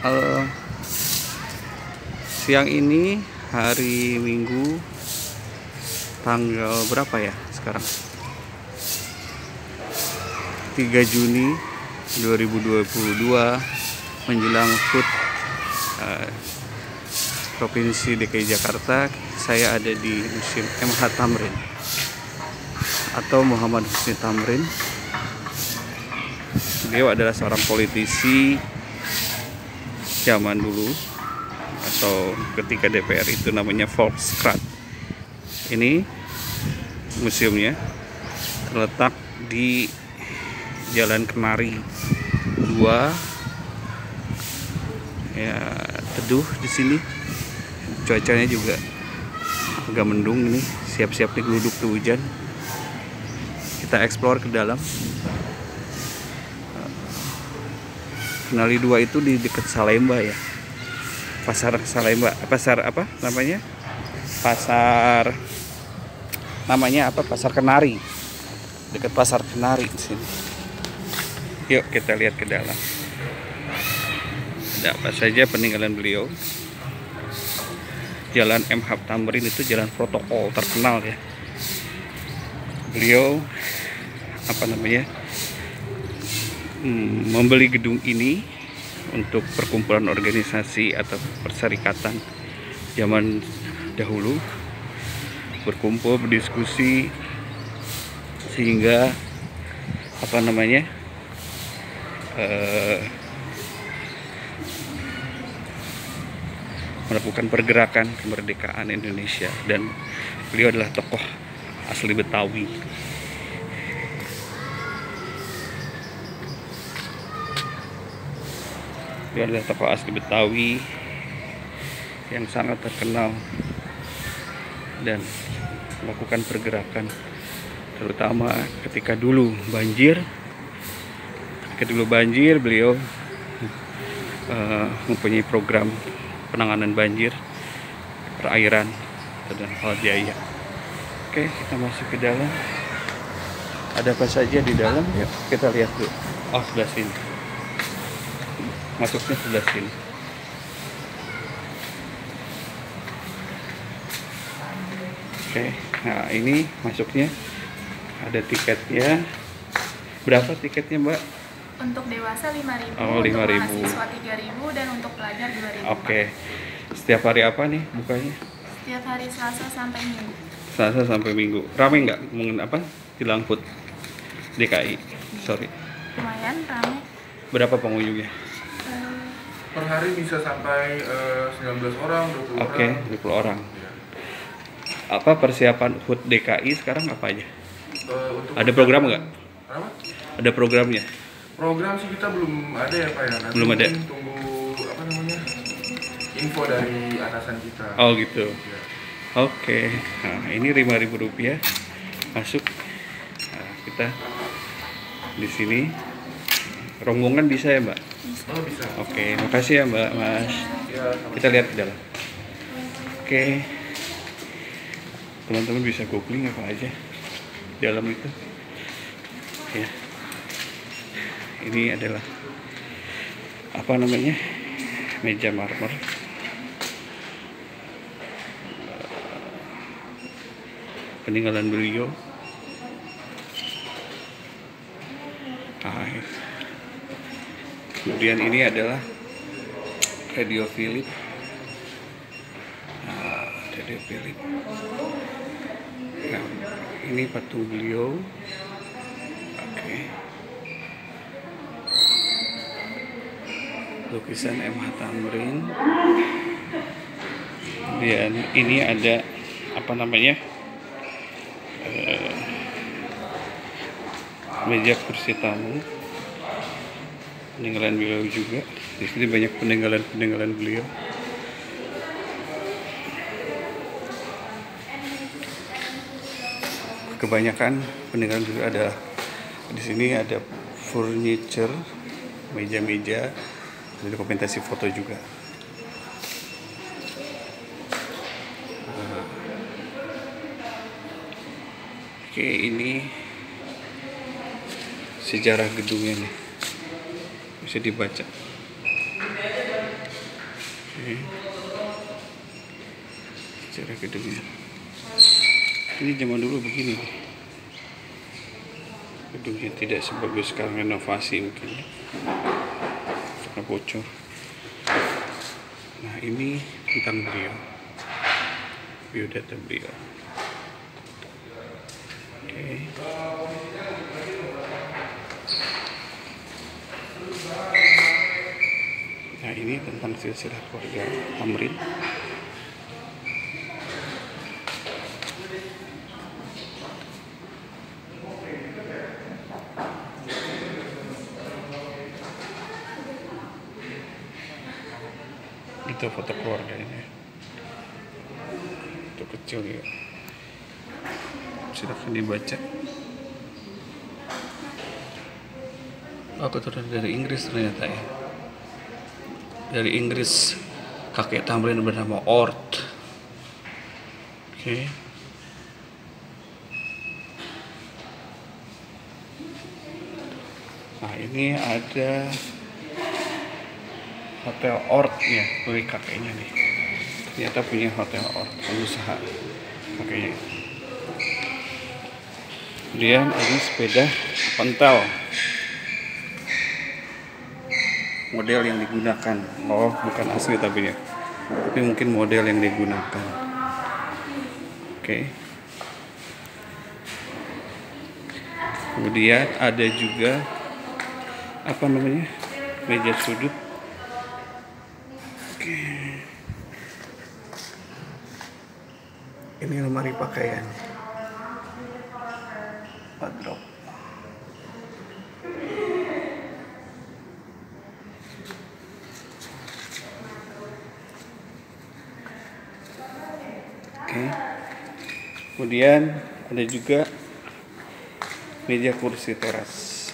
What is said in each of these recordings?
Eh, siang ini hari Minggu tanggal berapa ya sekarang? 3 Juni 2022 menjelang HUT Provinsi DKI Jakarta. Saya ada di Museum MH Thamrin atau Muhammad Husni Thamrin. Beliau adalah seorang politisi zaman dulu, atau ketika DPR itu namanya Volkskrant. Ini museumnya terletak di Jalan Kenari 2. Ya, teduh di sini. Cuacanya juga agak mendung ini, siap-siap digeluduk tuh hujan. Kita explore ke dalam. Kenali 2 itu di dekat Salemba ya. Pasar Salemba, pasar apa namanya? Pasar namanya apa? Pasar Kenari. Dekat Pasar Kenari di sini. Yuk kita lihat ke dalam. Ada apa saja peninggalan beliau. Jalan MH Thamrin itu jalan protokol terkenal ya. Beliau apa namanya? Membeli gedung ini untuk perkumpulan organisasi atau perserikatan zaman dahulu, berkumpul berdiskusi sehingga apa namanya melakukan pergerakan kemerdekaan Indonesia, dan beliau adalah tokoh asli Betawi. Dia adalah tokoh asli Betawi yang sangat terkenal dan melakukan pergerakan, terutama ketika dulu banjir. Beliau mempunyai program penanganan banjir, perairan, dan hal jaya. Oke, kita masuk ke dalam. Ada apa saja di dalam? Yuk kita lihat dulu. Oh, sebelah sini. Masuknya sebelah sini. Oke, nah ini masuknya ada tiketnya. Berapa tiketnya, Mbak? Untuk dewasa 5.000, oh, 5.000. untuk mahasiswa 3.000, dan untuk pelajar 2.000. Oke. Setiap hari apa nih bukanya? Setiap hari Selasa sampai Minggu. Selasa sampai Minggu. Ramai nggak ngomongin apa? Jelang HUT DKI. Sorry. Lumayan ramai. Berapa pengunjungnya? Per hari bisa sampai 19 orang, 20 Oke, orang. 20 orang. Apa persiapan HUT DKI sekarang apa aja? Ada program nggak? Apa? Ada programnya? Program sih kita belum ada ya Pak ya. Nanti Belum ada. Tunggu apa namanya, info dari atasan kita. Oh gitu. Ya. Oke. Nah ini Rp5.000 masuk. Nah, kita di sini rombongan bisa ya Mbak? Oh bisa. Oke, makasih ya Mbak, Mas. Ya, Kita lihat ke dalam. Oke. Teman-teman bisa googling apa aja di dalam itu. Ya. Ini adalah apa namanya? Meja marmer. Peninggalan beliau. Nah, kemudian ini adalah radio Philip. Radio Philip. Nah, ini patung beliau. Oke. Lukisan MH Thamrin. Dan ini ada apa namanya? Meja kursi tamu. Peninggalan beliau juga. Di sini banyak peninggalan beliau. Kebanyakan peninggalan beliau ada di sini, ada furniture, meja-meja, ada dokumentasi foto juga. Oke, ini sejarah gedungnya nih, bisa dibaca. Oke. Secara gedungnya. Ini zaman dulu begini nih. Gedungnya tidak sebagus sekarang, renovasi mungkin karena bocor. Nah, ini tentang beliau, biodata beliau. Oke. Nah, ini tentang silsilah keluarga Tamrin. Itu foto keluarga ini. Itu kecil ya. Silakan dibaca. Oh, keturunan dari Inggris ternyata ya. Dari Inggris, kakek Tamrin bernama Ort. Oke. Nah, ini ada Hotel Ort ya, beli kakeknya nih. Ternyata punya Hotel Ort, pengusaha kakeknya. Kemudian ini sepeda ontel. Model yang digunakan. Oh, bukan asli tapi ya. Tapi mungkin model yang digunakan. Oke. Kemudian ada juga apa namanya? Meja sudut. Oke. Ini lemari pakaian. Wardrobe. Oke. Kemudian ada juga meja kursi teras.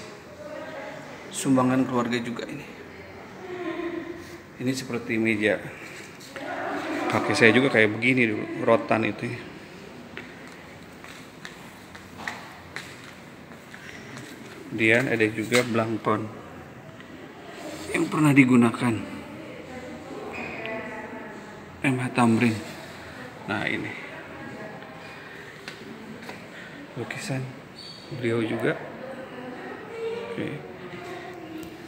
Sumbangan keluarga juga ini. Ini seperti meja. Kakek saya juga kayak begini dulu, rotan itu. Kemudian ada juga blangkon yang pernah digunakan M.H. Tamrin. Nah, ini lukisan beliau juga. Oke.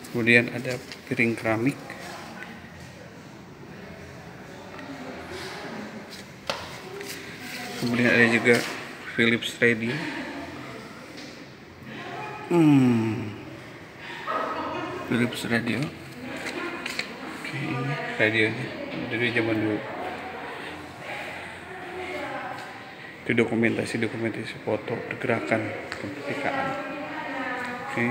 Kemudian ada piring keramik. Kemudian ada juga Philips radio. Philips radio. Oke, ini radionya dari zaman dulu. Itu dokumentasi foto pergerakan kemerdekaan. Oke.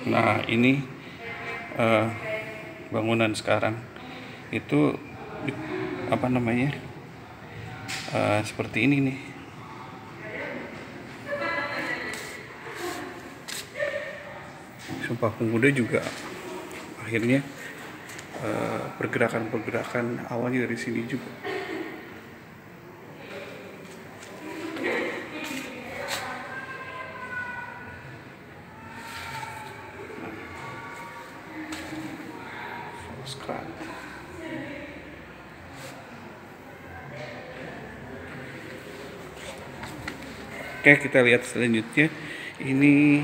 Nah, ini bangunan sekarang itu apa namanya? Seperti ini nih. Sumpah Pemuda juga akhirnya pergerakan awalnya dari sini juga. Oke, kita lihat selanjutnya. Ini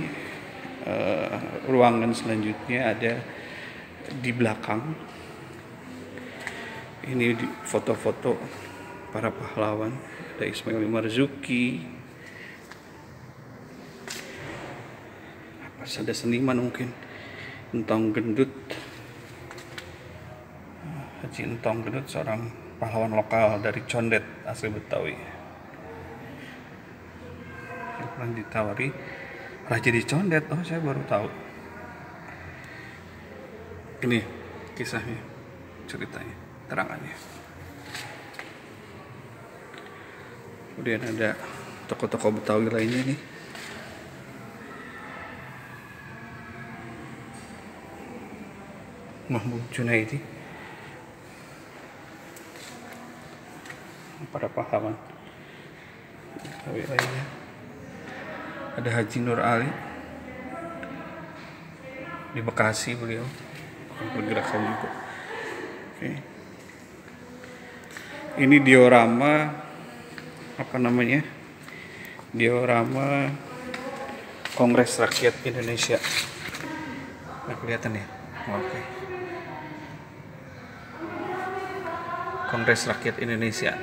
ruangan selanjutnya ada di belakang. Ini foto-foto para pahlawan. Ada Ismail Marzuki. Ada seniman mungkin. Entong Gendut. Haji Entong Gendut, seorang pahlawan lokal dari Condet, asli Betawi. Yang pernah ditawari raja di Condet. Oh, saya baru tahu. Ini kisahnya, ceritanya, terangannya. Kemudian ada tokoh-tokoh Betawi lainnya nih. Mahmud Junaidi, para pahlawan Betawi lainnya. Ada Haji Nur Ali di Bekasi, beliau pergerakan juga. Oke. Ini diorama apa namanya? Diorama Kongres Rakyat Indonesia. Nah, kelihatan ya? Oke. Kongres Rakyat Indonesia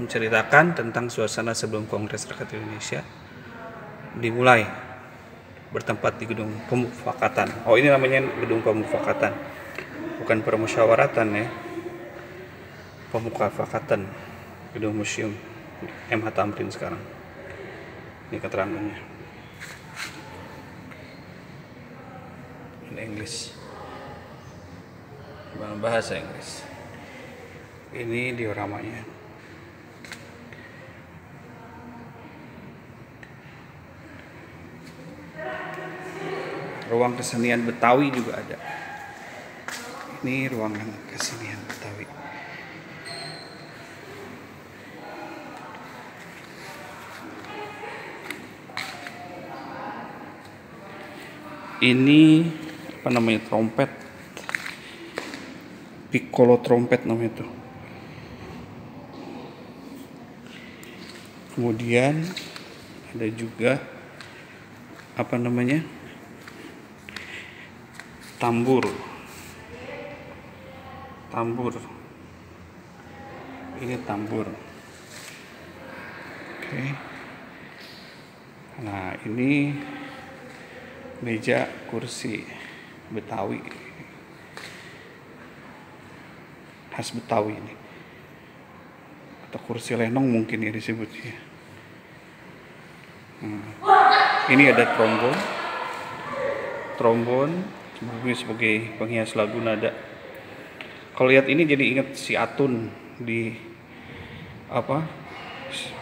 menceritakan tentang suasana sebelum Kongres Rakyat Indonesia dimulai, bertempat di Gedung Pemufakatan. Oh, ini namanya Gedung Pemufakatan, bukan permusyawaratan ya. Pemufakatan, Gedung Museum MH Tamrin sekarang. Ini keterangannya in English, bahasa Inggris. Ini dioramanya. Ruang kesenian Betawi juga ada. Ini ruangan kesenian Betawi. Ini apa namanya, trompet, piccolo trompet namanya itu. Kemudian ada juga apa namanya, tambur. Ini tambur. Oke. Nah, ini meja kursi Betawi, khas Betawi ini, atau kursi lenong mungkin ya disebutnya. Ini ada trombon sebagai penghias lagu nada. Kalau lihat ini jadi ingat si Atun di apa,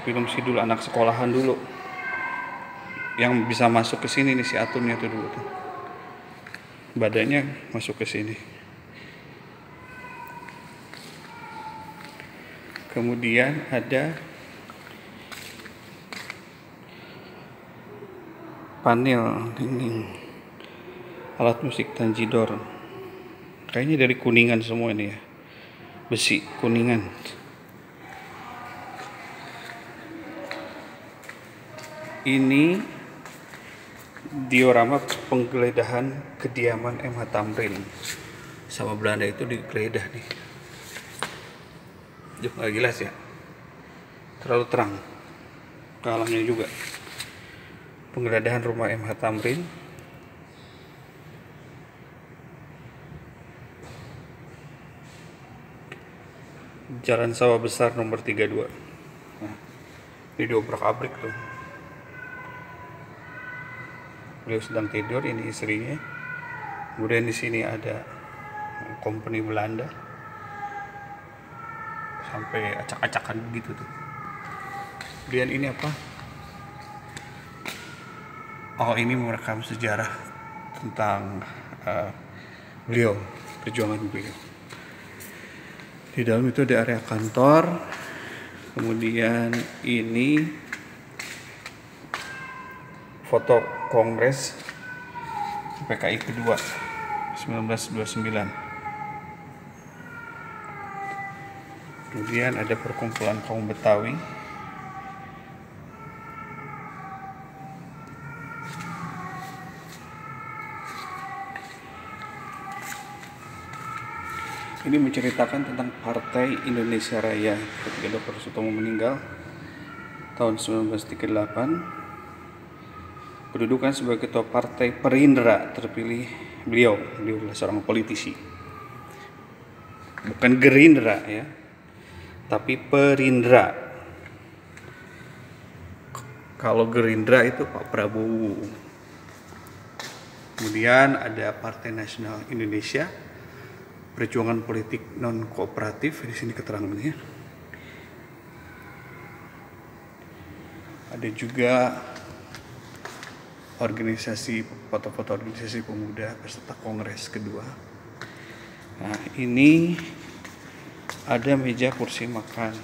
film Sidul anak sekolahan dulu, yang bisa masuk ke sini nih si Atunnya tuh dulu tuh, badannya masuk ke sini. Kemudian ada panel dinding alat musik tanjidor, kayaknya dari Kuningan semua ini ya, besi Kuningan. Ini diorama penggeledahan kediaman MH Tamrin sama Belanda, itu digeledah nih. Nggak jelas ya, terlalu terang, kalangnya juga. Penggeledahan rumah MH Tamrin. Jalan Sawah Besar nomor 32. Nah, ini diobrak-abrik tuh. Beliau sedang tidur, ini istrinya. Kemudian di sini ada company Belanda. Sampai acak-acakan begitu tuh. Kemudian ini apa? Oh, ini merekam sejarah tentang beliau, perjuangan beliau. Di dalam itu ada area kantor. Kemudian ini foto Kongres PKI kedua 1929. Kemudian ada perkumpulan kaum Betawi. Ini menceritakan tentang Partai Indonesia Raya ketika Dr. Sutomo meninggal tahun 1938. Kedudukan sebagai ketua Partai Perindra terpilih beliau adalah seorang politisi. Bukan Gerindra ya, tapi Perindra. Kalau Gerindra itu Pak Prabowo. Kemudian ada Partai Nasional Indonesia, perjuangan politik non kooperatif, di sini keterangannya. Ada juga organisasi, foto-foto organisasi pemuda peserta Kongres kedua. Nah, ini ada meja kursi makan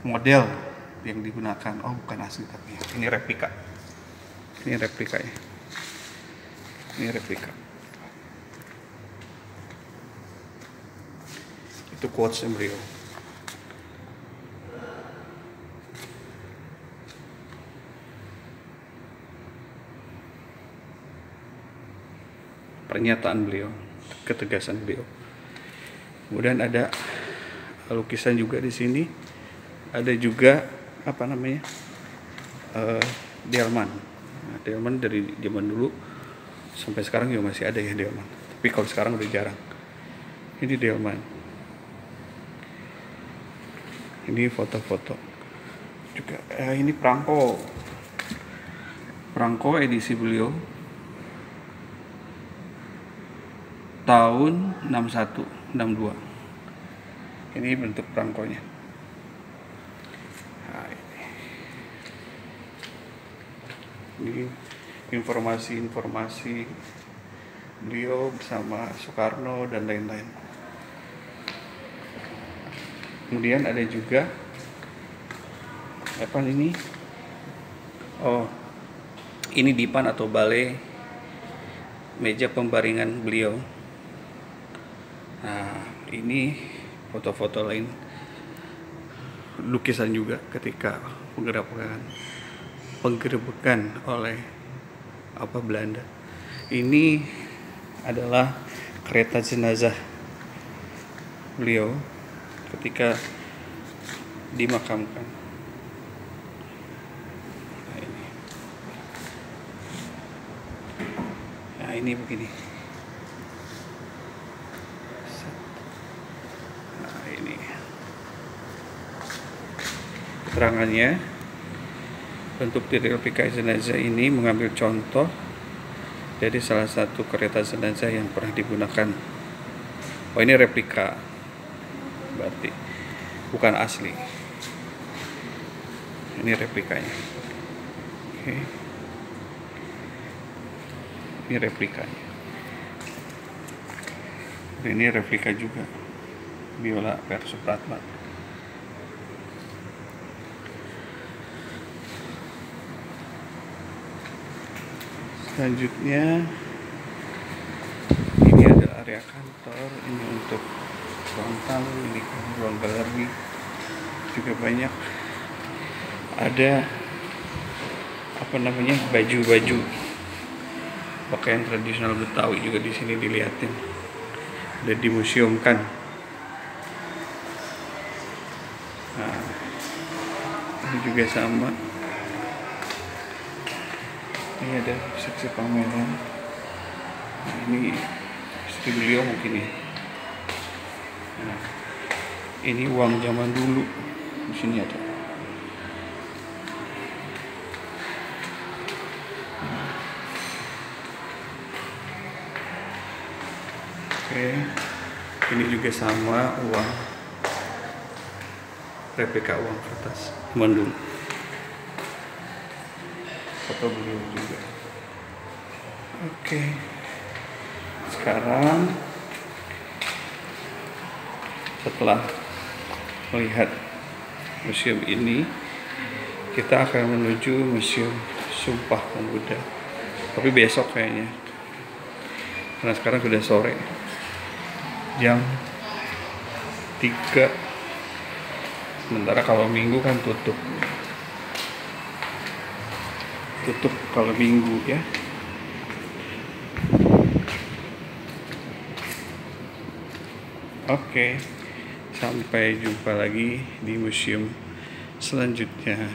model yang digunakan. Oh, bukan asli tapi ini replika. Ini replikanya. Ini replika. Itu quotes beliau. Pernyataan beliau, ketegasan beliau. Kemudian ada lukisan juga di sini. Ada juga apa namanya? Delman. Nah, delman dari zaman dulu sampai sekarang juga masih ada ya delman. Tapi kalau sekarang udah jarang. Ini delman. Ini foto-foto juga. Ini perangko. Perangko edisi beliau tahun 61, 62. Ini bentuk perangkonya. Nah, ini informasi-informasi beliau bersama Soekarno dan lain-lain. Kemudian ada juga apa ini? Oh, ini dipan atau balai meja pembaringan beliau. Nah, ini foto-foto lain, lukisan juga ketika penggerebekan oleh Belanda. Ini adalah kereta jenazah beliau ketika dimakamkan. Nah, ini begini. Keterangannya, bentuk dari replika jenazah ini mengambil contoh dari salah satu kereta jenazah yang pernah digunakan. Oh, ini replika, berarti bukan asli. Ini replikanya. Oke. Ini replikanya. Ini replika juga, Biola Per Supratman. Selanjutnya ini adalah area kantor, ini untuk ruang tamu, ini ruang galeri juga banyak. Ada apa namanya, baju-baju pakaian tradisional Betawi juga di sini dilihatin, ada dimuseumkan. Nah, ini juga sama. Ini ada seksi pameran. Nah, ini istri beliau mungkin ya. Nah, ini uang zaman dulu. Di sini ada. Oke, ini juga sama uang, replika uang kertas zaman dulu. Foto beliau juga. Oke. Sekarang setelah melihat museum ini, kita akan menuju Museum Sumpah Pemuda. Tapi besok kayaknya. Karena sekarang sudah sore. Jam 3. Sementara kalau minggu kan tutup kalau minggu ya. Oke, sampai jumpa lagi di museum selanjutnya.